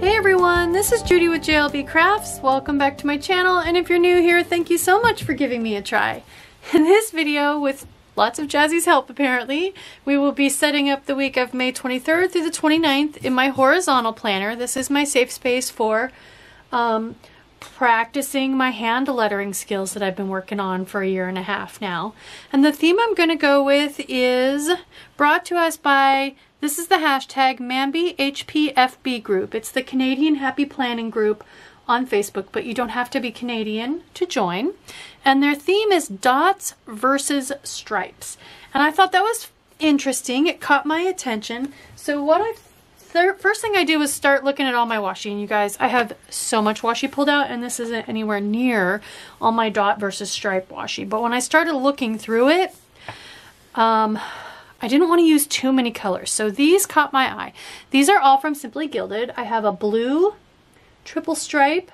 Hey everyone, this is Judi with JLBCrafts. Welcome back to my channel, and if you're new here, thank you so much for giving me a try. In this video, with lots of Jazzy's help apparently, we will be setting up the week of May 23rd through the 29th in my horizontal planner. This is my safe space for practicing my hand lettering skills that I've been working on for 1.5 years now. And the theme I'm going to go with is brought to us by, this is the hashtag Mambi HPFB group. It's the Canadian Happy Planning group on Facebook, but you don't have to be Canadian to join. And their theme is dots versus stripes. And I thought that was interesting. It caught my attention. So what first thing I do is start looking at all my washi. And you guys, I have so much washi pulled out, and this isn't anywhere near all my dot versus stripe washi. But when I started looking through it, I didn't want to use too many colors, so these caught my eye. These are all from Simply Gilded. I have a blue triple stripe,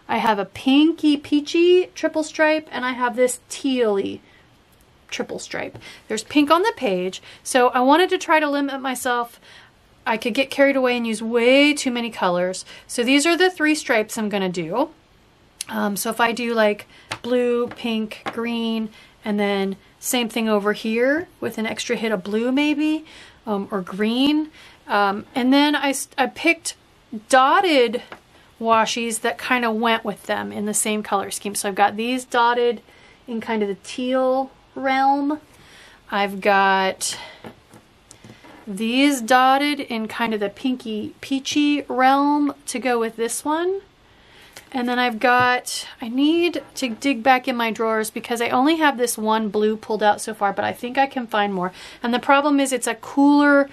I have a pinky peachy triple stripe, and I have this tealy triple stripe. There's pink on the page, so I wanted to try to limit myself. I could get carried away and use way too many colors. So these are the 3 stripes I'm gonna do. So if I do like blue, pink, green, and then same thing over here with an extra hit of blue maybe, or green. And then I picked dotted washies that kind of went with them in the same color scheme. So I've got these dotted in kind of the teal realm. I've got these dotted in kind of the pinky peachy realm to go with this one. And then I've got, I need to dig back in my drawers because I only have this one blue pulled out so far, but I think I can find more. And the problem is it's a cooler,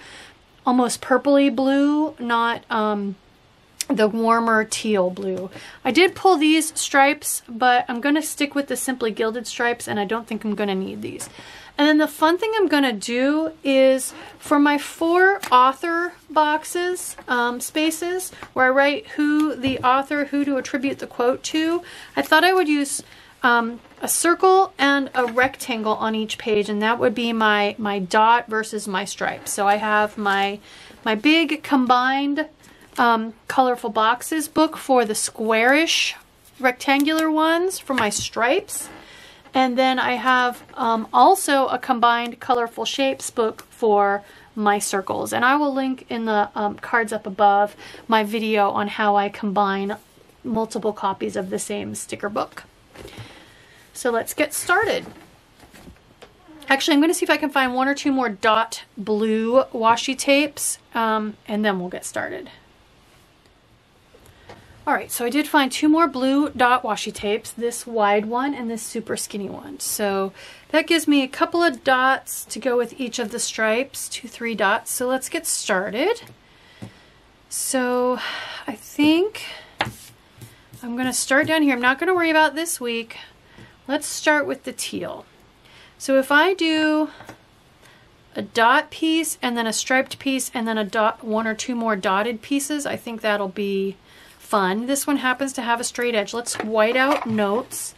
almost purpley blue, not the warmer teal blue. I did pull these stripes, but I'm going to stick with the Simply Gilded stripes, and I don't think I'm going to need these. And then the fun thing I'm going to do is for my 4 author boxes, spaces, where I write who the author, who to attribute the quote to, I thought I would use a circle and a rectangle on each page, and that would be my dot versus my stripe. So I have my big combined colorful boxes book for the squarish rectangular ones for my stripes. And then I have also a combined colorful shapes book for my circles. And I will link in the cards up above my video on how I combine multiple copies of the same sticker book. So let's get started. Actually, I'm going to see if I can find 1 or 2 more dot blue washi tapes, and then we'll get started. Alright, so I did find 2 more blue dot washi tapes, this wide one and this super skinny one. So that gives me a couple of dots to go with each of the stripes, 2-3 dots. So let's get started. So I think I'm going to start down here. I'm not going to worry about this week. Let's start with the teal. So if I do a dot piece and then a striped piece and then a dot, 1 or 2 more dotted pieces, I think that'll be fun. This one happens to have a straight edge. Let's white out notes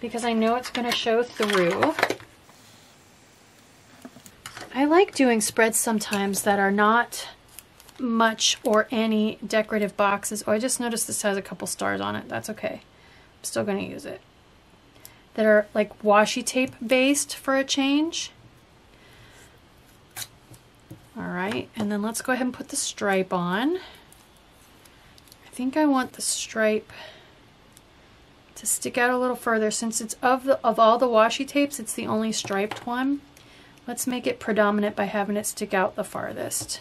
because I know it's going to show through. I like doing spreads sometimes that are not much or any decorative boxes. Oh, I just noticed this has a couple stars on it. That's okay. I'm still going to use it. That are like washi tape based for a change. All right, and then let's go ahead and put the stripe on. I think I want the stripe to stick out a little further since it's of all the washi tapes, it's the only striped one. Let's make it predominant by having it stick out the farthest.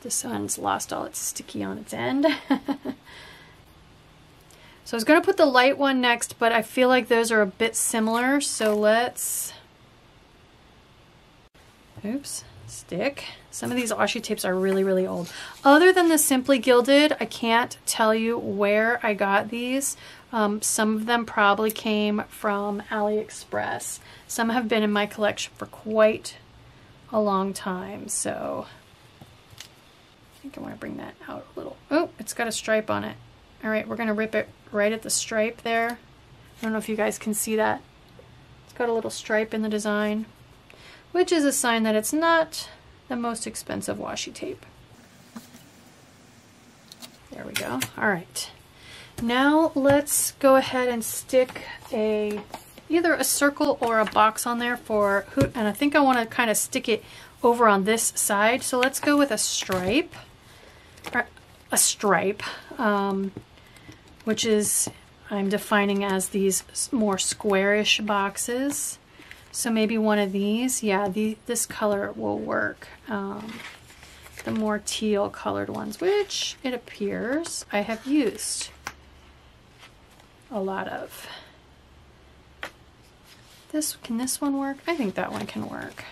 This one's lost all its sticky on its end. So I was going to put the light one next, but I feel like those are a bit similar, so let's, oops, stick. Some of these washi tapes are really, really old. Other than the Simply Gilded, I can't tell you where I got these. Some of them probably came from AliExpress. Some have been in my collection for quite a long time, so I think I want to bring that out a little. Oh, it's got a stripe on it. All right, we're going to rip it right at the stripe there. I don't know if you guys can see that. It's got a little stripe in the design, which is a sign that it's not the most expensive washi tape. There we go. All right. Now let's go ahead and stick either a circle or a box on there for hoot, and I think I want to kind of stick it over on this side. So let's go with a stripe, which is, I'm defining as these more squarish boxes. So maybe one of these. Yeah, this color will work. The more teal colored ones, which it appears I have used a lot of. Can this one work? I think that one can work.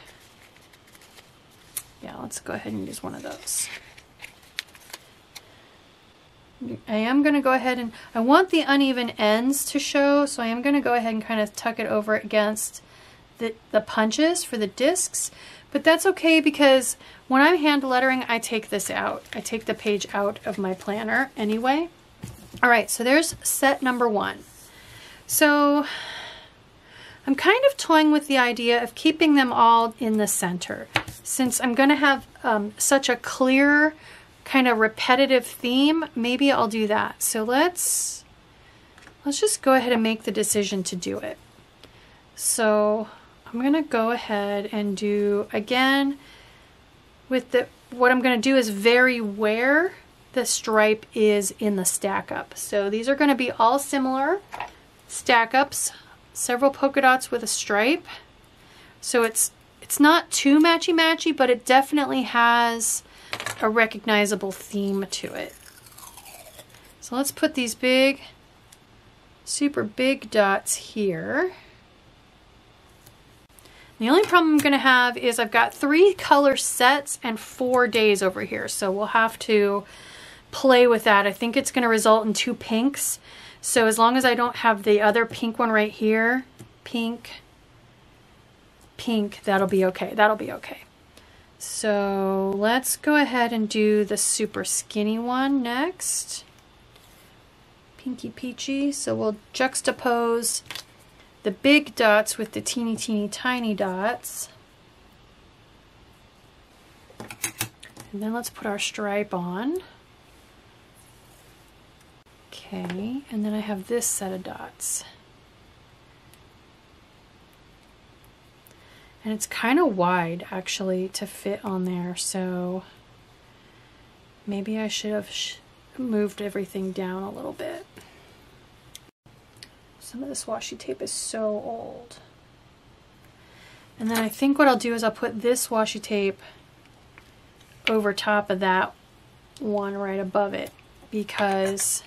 Yeah, let's go ahead and use one of those. I am going to go ahead and, I want the uneven ends to show, so I am going to go ahead and kind of tuck it over against the punches for the discs. But that's okay, because when I'm hand lettering, I take this out. I take the page out of my planner anyway. All right, so there's set number 1. So I'm kind of toying with the idea of keeping them all in the center. Since I'm going to have such a clear, kind of repetitive theme, maybe I'll do that. So let's just go ahead and make the decision to do it. So I'm going to go ahead and do, again, with what I'm going to do is vary where the stripe is in the stack up. So these are going to be all similar stack ups, several polka dots with a stripe. So it's not too matchy-matchy, but it definitely has a recognizable theme to it. So let's put these big, super big dots here. The only problem I'm going to have is I've got 3 color sets and 4 days over here, so we'll have to play with that. I think it's going to result in 2 pinks, so as long as I don't have the other pink one right here, pink, pink, that'll be okay. That'll be okay. So let's go ahead and do the super skinny one next. Pinky peachy. So we'll juxtapose the big dots with the teeny tiny dots. And then let's put our stripe on. Okay, and then I have this set of dots. And it's kind of wide actually to fit on there, so maybe I should have moved everything down a little bit. Some of this washi tape is so old. And then I think what I'll do is I'll put this washi tape over top of that one right above it, because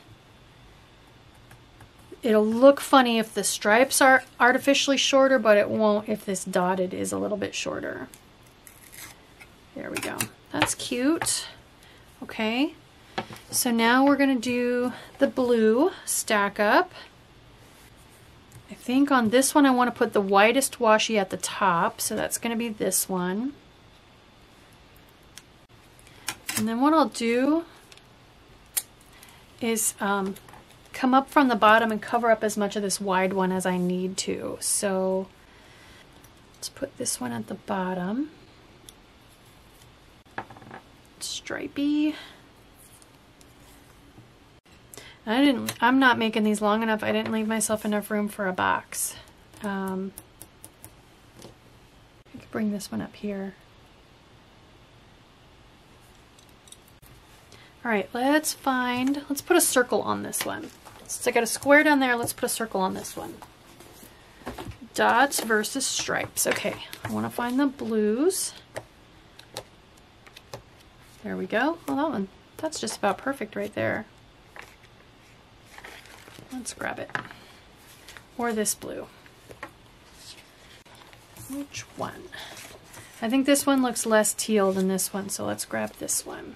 it'll look funny if the stripes are artificially shorter, but it won't if this dotted is a little bit shorter. There we go. That's cute. Okay, so now we're going to do the blue stack up. I think on this one I want to put the whitest washi at the top, so that's going to be this one. And then what I'll do is come up from the bottom and cover up as much of this wide one as I need to. So let's put this one at the bottom. Stripey. I'm not making these long enough. I didn't leave myself enough room for a box. I could bring this one up here. All right, let's put a circle on this one. So I got a square down there, let's put a circle on this one. Dots versus stripes. Okay, I want to find the blues. There we go. Oh, that's just about perfect right there. Let's grab it. Or this blue. Which one? I think this one looks less teal than this one, so let's grab this one.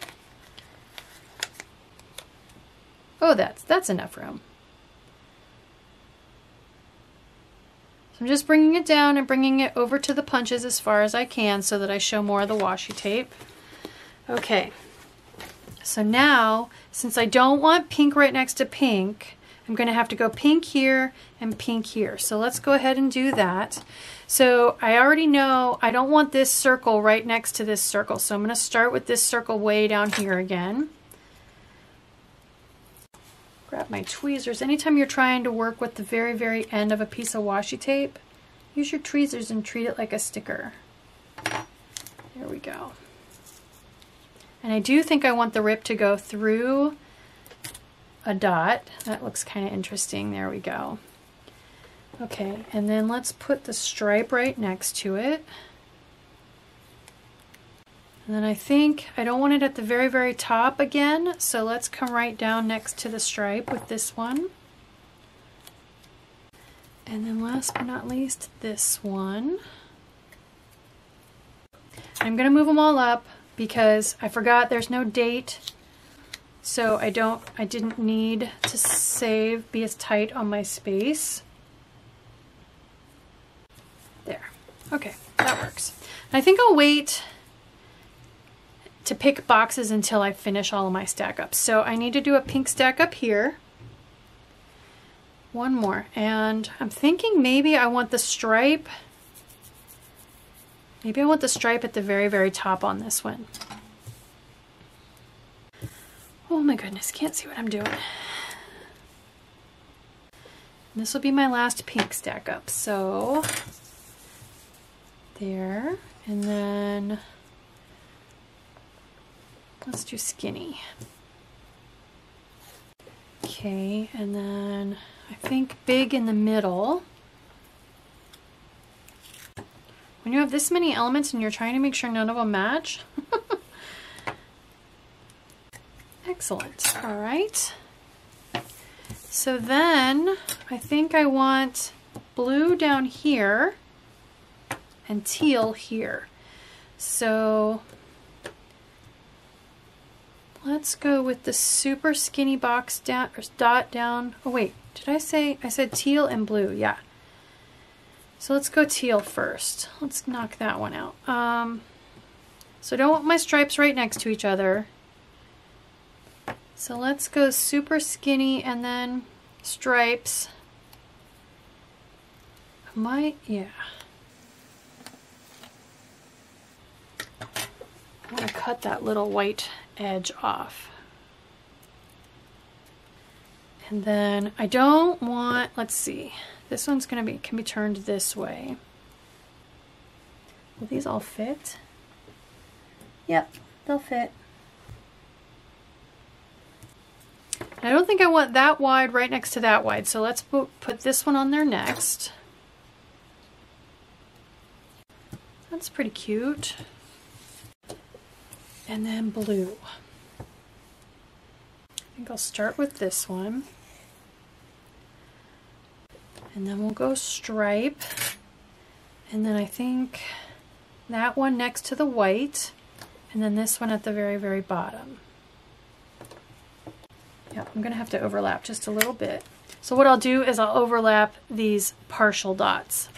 Oh, that's enough room. So I'm just bringing it down and bringing it over to the punches as far as I can so that I show more of the washi tape. Okay, so now, since I don't want pink right next to pink, I'm going to have to go pink here and pink here. So let's go ahead and do that. So I already know I don't want this circle right next to this circle. So I'm going to start with this circle way down here again. grab my tweezers. Anytime you're trying to work with the very, very end of a piece of washi tape, use your tweezers and treat it like a sticker. There we go. And I do think I want the rip to go through a dot. That looks kind of interesting. There we go. Okay, and then let's put the stripe right next to it. And then I think I don't want it at the very, very top again, so let's come right down next to the stripe with this one. And then last but not least, this one. I'm going to move them all up because I forgot there's no date, so I didn't need to be as tight on my space. There. Okay, that works. And I think I'll wait to pick boxes until I finish all of my stack ups. So I need to do a pink stack up here. One more. And I'm thinking maybe I want the stripe. Maybe I want the stripe at the very, very top on this one. Oh my goodness, can't see what I'm doing. This will be my last pink stack up. So there, and then let's do skinny. Okay, and then I think big in the middle. When you have this many elements and you're trying to make sure none of them match. Excellent. All right. So then I think I want blue down here and teal here. So let's go with the super skinny box down, or dot down. Oh wait, did I said teal and blue, yeah. So let's go teal first. Let's knock that one out. So I don't want my stripes right next to each other. So let's go super skinny and then stripes. Yeah. I want to cut that little white edge off. And then I don't want, let's see, this one's can be turned this way. Will these all fit? Yep, they'll fit. I don't think I want that wide right next to that wide, so let's put this one on there next. That's pretty cute. And then blue. I think I'll start with this one. And then we'll go stripe. And then I think that one next to the white. And then this one at the very, very bottom. Yeah, I'm gonna have to overlap just a little bit. So what I'll do is I'll overlap these partial dots.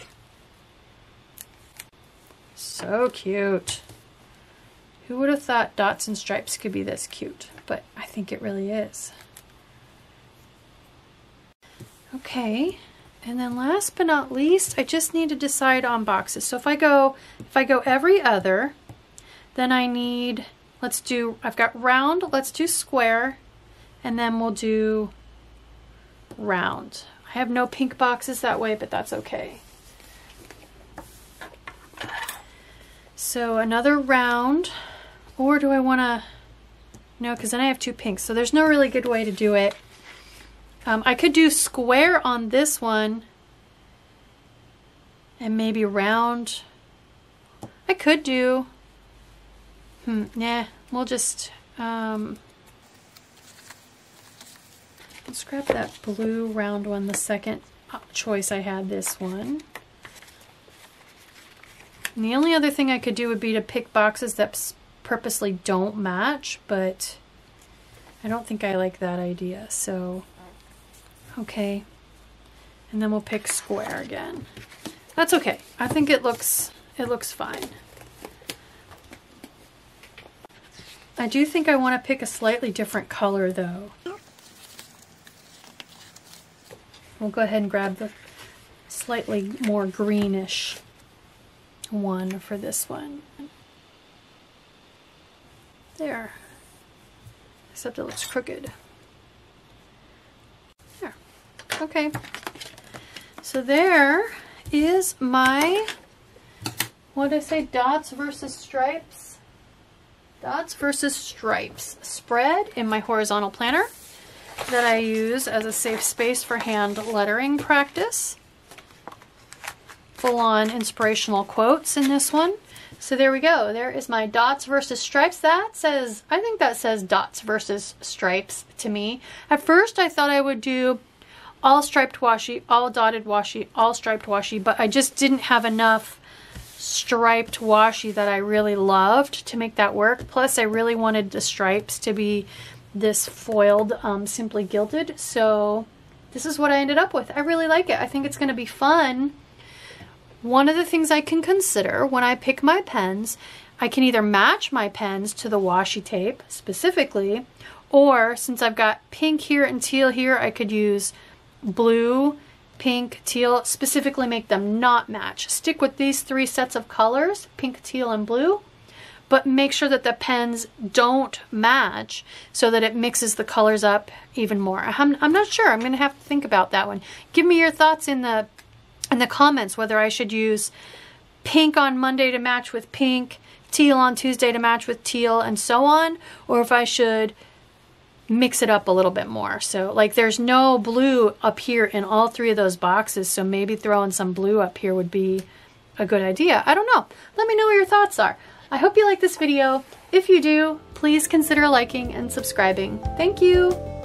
So cute. Who would have thought dots and stripes could be this cute? But I think it really is. Okay, and then last but not least, I just need to decide on boxes. So if I go every other, then I need, I've got round, let's do square, and then we'll do round. I have no pink boxes that way, but that's okay. So another round, or do I want to, no, because then I have two pinks, so there's no really good way to do it. I could do square on this one and maybe round. I could do, nah, we'll just, let's grab that blue round one, the second choice I had, this one. And the only other thing I could do would be to pick boxes that purposely don't match, but I don't think I like that idea, so okay. And then we'll pick square again. That's okay. I think it looks fine. I do think I want to pick a slightly different color though. We'll go ahead and grab the slightly more greenish one for this one. There. Except it looks crooked. Okay. So there is my, what did I say, dots versus stripes? Dots versus stripes spread in my horizontal planner that I use as a safe space for hand lettering practice. Full-on inspirational quotes in this one. So there we go. There is my dots versus stripes. That says, I think that says dots versus stripes to me. At first I thought I would do all striped washi, all dotted washi, all striped washi, but I just didn't have enough striped washi that I really loved to make that work. Plus I really wanted the stripes to be this foiled Simply Gilded. So this is what I ended up with. I really like it. I think it's going to be fun. One of the things I can consider when I pick my pens, I can either match my pens to the washi tape specifically, or since I've got pink here and teal here, I could use blue, pink, teal, specifically make them not match. Stick with these three sets of colors, pink, teal, and blue, but make sure that the pens don't match so that it mixes the colors up even more. I'm not sure. I'm going to have to think about that one. Give me your thoughts in the comments whether I should use pink on Monday to match with pink, teal on Tuesday to match with teal, and so on, or if I should mix it up a little bit more. So like there's no blue up here in all three of those boxes, so maybe throwing some blue up here would be a good idea. I don't know. Let me know what your thoughts are. I hope you like this video. If you do, please consider liking and subscribing. Thank you.